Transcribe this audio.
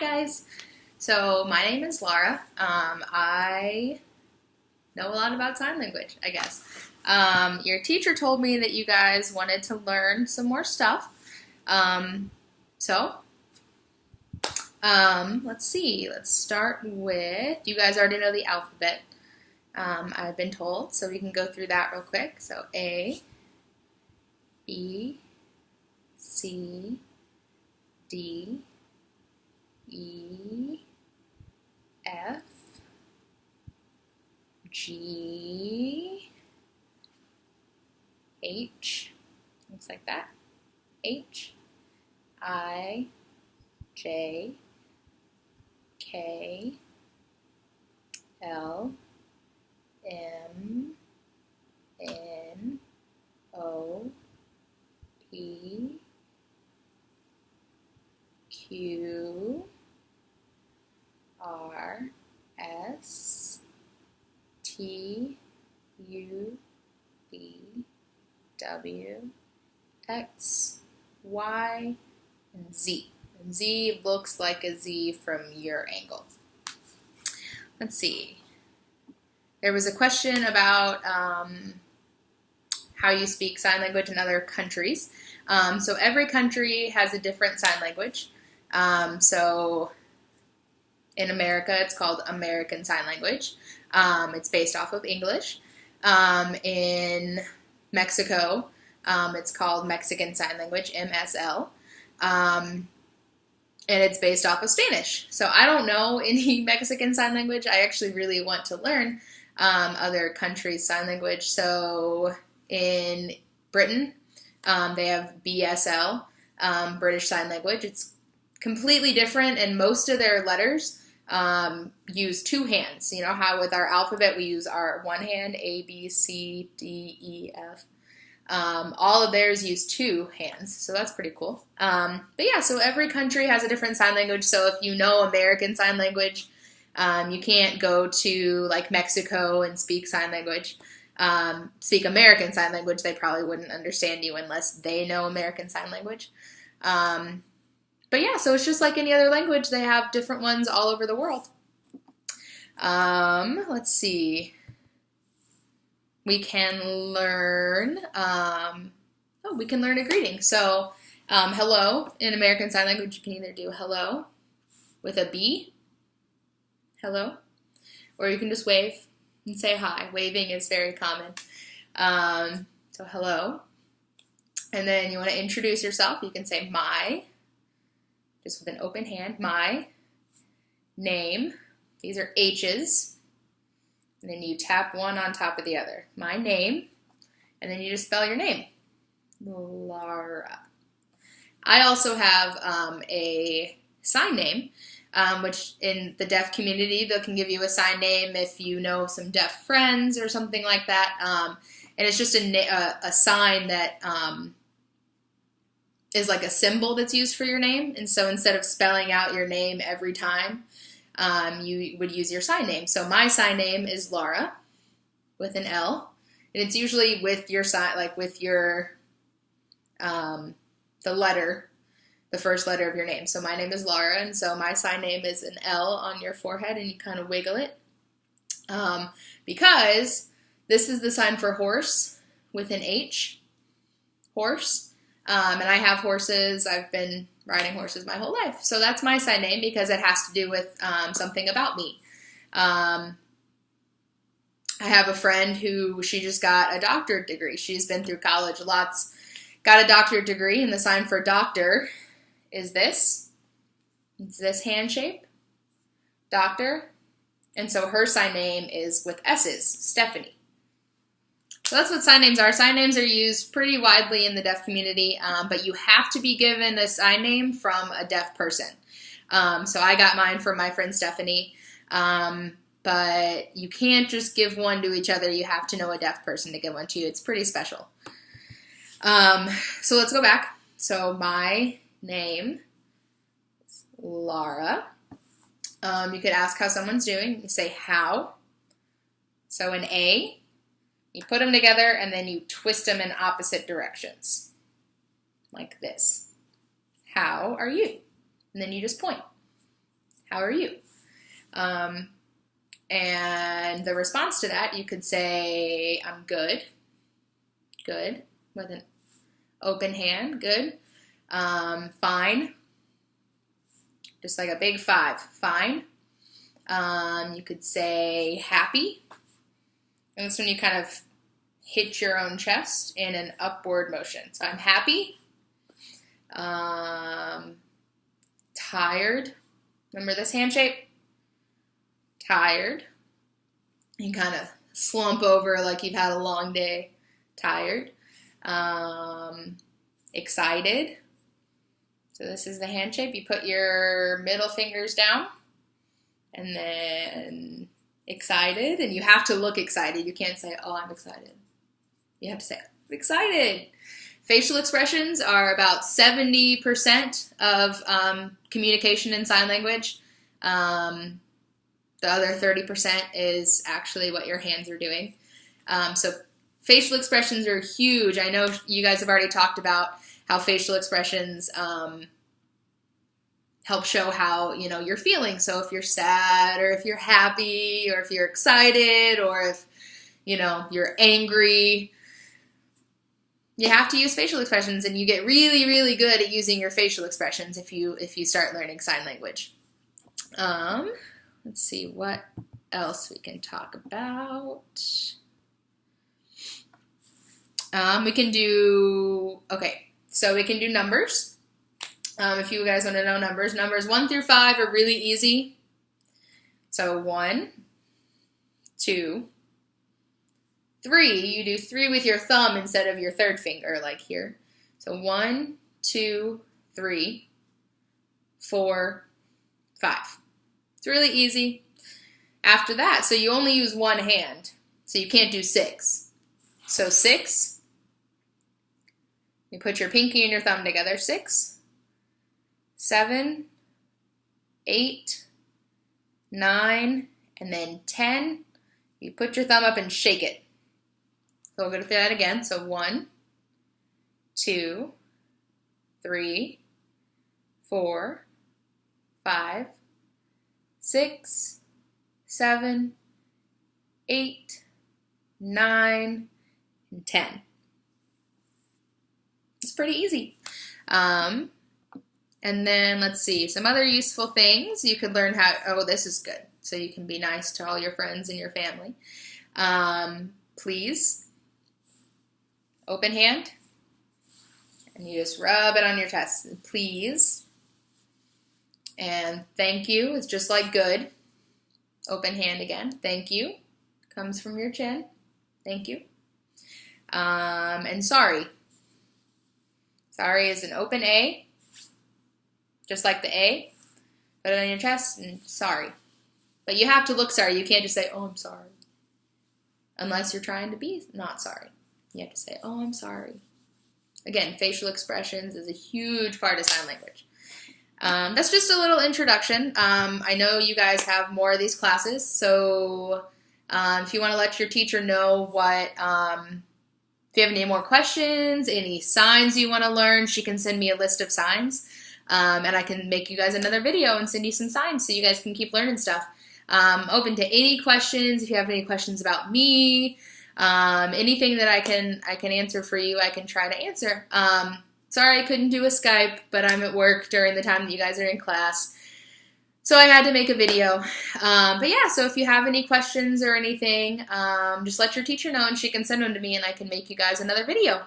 Hi guys! So my name is Laura. I know a lot about sign language, I guess. Your teacher told me that you guys wanted to learn some more stuff. Um, so, let's see. Let's start with, you guys already know the alphabet, I've been told, so we can go through that real quick. So A, B, C, D, E, F, G, H, looks like that, H, I, J, K, L, M, N, O, P, Q, R, S, T, U, V, W, X, Y, and Z. And Z looks like a Z from your angle. Let's see. There was a question about how you speak sign language in other countries. So every country has a different sign language. So in America, it's called American Sign Language. It's based off of English. In Mexico, it's called Mexican Sign Language, MSL. And it's based off of Spanish. So I don't know any Mexican Sign Language. I actually really want to learn other countries' sign language. So in Britain, they have BSL, British Sign Language. It's completely different, and most of their letters use two hands. You know how with our alphabet we use our one hand, A, B, C, D, E, F. All of theirs use two hands, so that's pretty cool. But yeah, so every country has a different sign language. So if you know American Sign Language, you can't go to like Mexico and speak sign language. Speak American Sign Language, they probably wouldn't understand you unless they know American Sign Language. But yeah, so it's just like any other language. They have different ones all over the world. Let's see. We can learn, we can learn a greeting. So, hello, in American Sign Language, you can either do hello with a B, hello, or you can just wave and say hi. Waving is very common. So hello. And then you want to introduce yourself. You can say my, just with an open hand, my name. These are H's. And then you tap one on top of the other. My name. And then you just spell your name. Laura. I also have a sign name, which in the deaf community, they can give you a sign name if you know some deaf friends or something like that. And it's just a sign that is like a symbol that's used for your name. And so instead of spelling out your name every time, you would use your sign name. So my sign name is Laura with an L. And it's usually with your sign, like with your, the letter, the first letter of your name. So my name is Laura, and so my sign name is an L on your forehead, and you kind of wiggle it. Because this is the sign for horse with an H, horse. And I have horses. I've been riding horses my whole life. So that's my sign name because it has to do with something about me. I have a friend who, she just got a doctorate degree. She's been through college lots, got a doctorate degree, and the sign for doctor is this. It's this hand shape, doctor. And so her sign name is with S's, Stephanie. So that's what sign names are. Sign names are used pretty widely in the deaf community, but you have to be given a sign name from a deaf person. So I got mine from my friend Stephanie, but you can't just give one to each other. You have to know a deaf person to give one to you. It's pretty special. So let's go back. So my name is Laura. You could ask how someone's doing. You say how. So an A. You put them together and then you twist them in opposite directions. Like this. How are you? And then you just point. how are you? And the response to that, you could say, I'm good. Good. With an open hand. Good. Fine. Just like a big 5. Fine. You could say happy. And that's when you kind of hit your own chest in an upward motion. So I'm happy. Tired. Remember this hand shape? Tired. You kind of slump over like you've had a long day. Tired. Excited. So this is the hand shape. You put your middle fingers down. And then excited. And you have to look excited. You can't say, oh, I'm excited. You have to say, I'm excited. Facial expressions are about 70% of communication in sign language. The other 30% is actually what your hands are doing. So facial expressions are huge. I know you guys have already talked about how facial expressions help show how, you're feeling. So if you're sad, or if you're happy, or if you're excited, or if, you're angry, you have to use facial expressions, and you get really, really good at using your facial expressions if you start learning sign language. Let's see what else we can talk about. We can do numbers. If you guys want to know numbers 1 through 5 are really easy. So 1, 2, 3. You do 3 with your thumb instead of your third finger, like here. So 1, 2, 3, 4, 5. It's really easy. After that, so you only use one hand, so you can't do 6. So 6, you put your pinky and your thumb together. 6, 7, 8, 9, and then 10. You put your thumb up and shake it. So we'll go through that again. So 1, 2, 3, 4, 5, 6, 7, 8, 9, and 10. It's pretty easy. And then let's see, some other useful things. You could learn how, this is good. So you can be nice to all your friends and your family. Please. Open hand. And you just rub it on your chest. Please. And thank you is just like good. Open hand again. Thank you. Comes from your chin. Thank you. And sorry. Sorry is an open A. Just like the A. Put it on your chest and sorry. But you have to look sorry. You can't just say, oh, I'm sorry. Unless you're trying to be not sorry. You have to say, oh, I'm sorry. Again, facial expressions is a huge part of sign language. That's just a little introduction. I know you guys have more of these classes, so if you want to let your teacher know if you have any more questions, any signs you want to learn, she can send me a list of signs, and I can make you guys another video and send you some signs so you guys can keep learning stuff. Open to any questions. If you have any questions about me, anything that I can answer for you, I can try to answer. Sorry I couldn't do a Skype, but I'm at work during the time that you guys are in class. So I had to make a video. But yeah, so if you have any questions or anything, just let your teacher know and she can send them to me and I can make you guys another video.